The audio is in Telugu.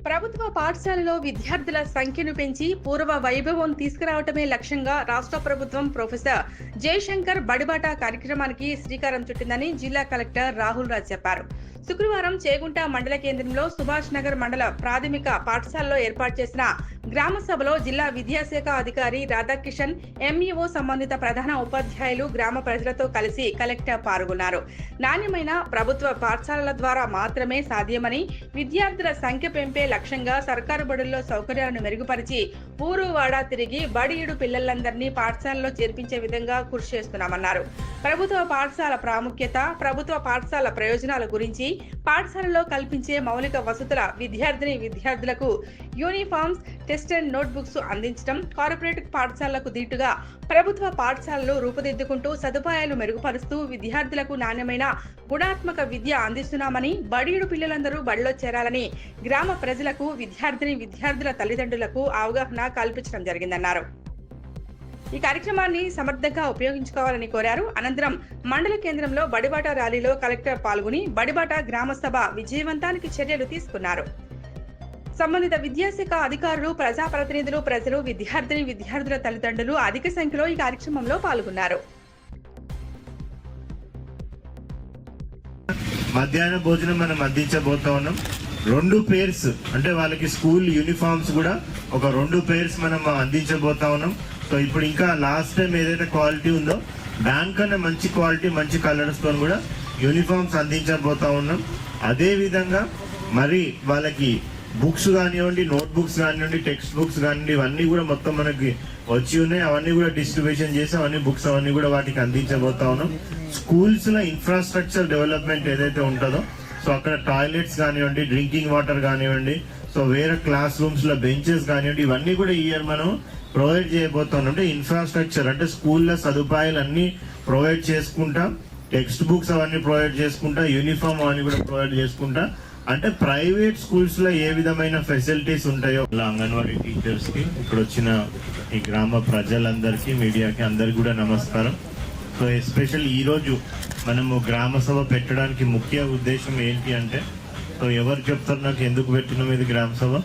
ప్రభుత్వ పాఠశాలలో విద్యార్థుల సంఖ్యను పెంచి పూర్వ వైభవం తీసుకురావటమే లక్ష్యంగా రాష్ట్ర ప్రభుత్వం ప్రొఫెసర్ జయశంకర్ బడిబాట కార్యక్రమానికి శ్రీకారం చుట్టిందని జిల్లా కలెక్టర్ రాహుల్ రాజ్ చెప్పారు. శుక్రవారం చేగుంట మండల కేంద్రంలో సుభాష్ నగర్ మండల ప్రాథమిక పాఠశాలలో ఏర్పాటు చేసిన గ్రామ సభలో జిల్లా విద్యాశాఖ అధికారి రాధాకిషన్, ఎంఈఓ, సంబంధిత ప్రధాన ఉపాధ్యాయులు, గ్రామ ప్రజలతో కలిసి కలెక్టర్ పాల్గొన్నారు. నాణ్యమైన ప్రభుత్వ పాఠశాలల ద్వారా మాత్రమే సాధ్యమని, విద్యార్థుల సంఖ్య పెంపే లక్ష్యంగా సర్కారు బడుల్లో సౌకర్యాలను మెరుగుపరిచి ఊరు వాడా తిరిగి బడియుడు పిల్లలందరినీ పాఠశాలలో చేర్పించే విధంగా కృషి చేస్తున్నామన్నారు. ప్రభుత్వ పాఠశాల ప్రాముఖ్యత, ప్రభుత్వ పాఠశాల ప్రయోజనాల గురించి, పాఠశాలలో కల్పించే మౌలిక వసతుల, విద్యార్థులకు uniforms, test and note books అందించడం, కార్పొరేట్ పాఠశాలలకు దీటుగా ప్రభుత్వ పాఠశాలలు రూపుదిద్దుకుంటూ సదుపాయాలు మెరుగుపరుస్తూ విద్యార్థులకు నాణ్యమైన గుణాత్మక విద్య అందిస్తున్నామని, బడియుడు పిల్లలందరూ బడిలో చేరాలని గ్రామ ప్రజలకు, విద్యార్థుల తల్లిదండ్రులకు అవగాహన కల్పించడం జరిగిందన్నారు. ఈ కార్యక్రమాన్ని సమర్థంగా ఉపయోగించుకోవాలని కోరారు. అనంతరం మండల కేంద్రంలో బడిబాట ర్యాలీలో కలెక్టర్ పాల్గొని బడిబాట గ్రామ సభ విజయవంతానికి చర్యలు తీసుకున్నారు. సంబంధిత విద్యాశాఖ అధికారులు, ప్రజాప్రతినిధులు, ప్రజలు, విద్యార్థుల తల్లిదండ్రులు అధిక సంఖ్యలో ఈ కార్యక్రమంలో పాల్గొన్నారు. మధ్యాహ్న భోజనం మనం అందించబోతా ఉన్నాం. 2 పేర్స్ అంటే వాళ్ళకి స్కూల్ యూనిఫామ్స్ కూడా ఒక 2 పేర్స్ మనం అందించబోతా ఉన్నాం. సో ఇప్పుడు ఇంకా లాస్ట్ టైం ఏదైతే క్వాలిటీ ఉందో దానికన్నా మంచి క్వాలిటీ, మంచి కలర్స్ తో కూడా యూనిఫామ్స్ అందించబోతా ఉన్నాం. అదే విధంగా మరి వాళ్ళకి బుక్స్ కానివ్వండి, నోట్ బుక్స్ కానివ్వండి, టెక్స్ట్ బుక్స్ కానివ్వండి, ఇవన్నీ కూడా మొత్తం మనకి వచ్చి ఉన్నాయి. అవన్నీ కూడా డిస్ట్రిబ్యూషన్ చేసి అవన్నీ బుక్స్ అవన్నీ కూడా వాటికి అందించబోతా ఉన్నాం. స్కూల్స్ లో ఇన్ఫ్రాస్ట్రక్చర్ డెవలప్మెంట్ ఏదైతే ఉంటుందో, సో అక్కడ టాయిలెట్స్ కానివ్వండి, డ్రింకింగ్ వాటర్ కానివ్వండి, సో వేరే క్లాస్ రూమ్స్ లో బెంచెస్ కానివ్వండి, ఇవన్నీ కూడా ఈ ఇయర్ మనం ప్రొవైడ్ చేయబోతున్నాం. అంటే ఇన్ఫ్రాస్ట్రక్చర్ అంటే స్కూల్లో సదుపాయాలు అన్ని ప్రొవైడ్ చేసుకుంటా, టెక్స్ట్ బుక్స్ అవన్నీ ప్రొవైడ్ చేసుకుంటా, యూనిఫామ్ అవన్నీ కూడా ప్రొవైడ్ చేసుకుంటా, అంటే ప్రైవేట్ స్కూల్స్ లో ఏ విధమైన ఫెసిలిటీస్ ఉంటాయో అంగన్వాడీ టీచర్స్ కి, ఇక్కడ వచ్చిన ఈ గ్రామ ప్రజలందరికీ, మీడియాకి అందరికి కూడా నమస్కారం. సో ఎస్పెషల్ ఈ రోజు మనము గ్రామ సభ పెట్టడానికి ముఖ్య ఉద్దేశం ఏంటి అంటే, సో ఎవరు చెప్తారు నాకు ఎందుకు పెట్టినాం ఇది గ్రామ సభ?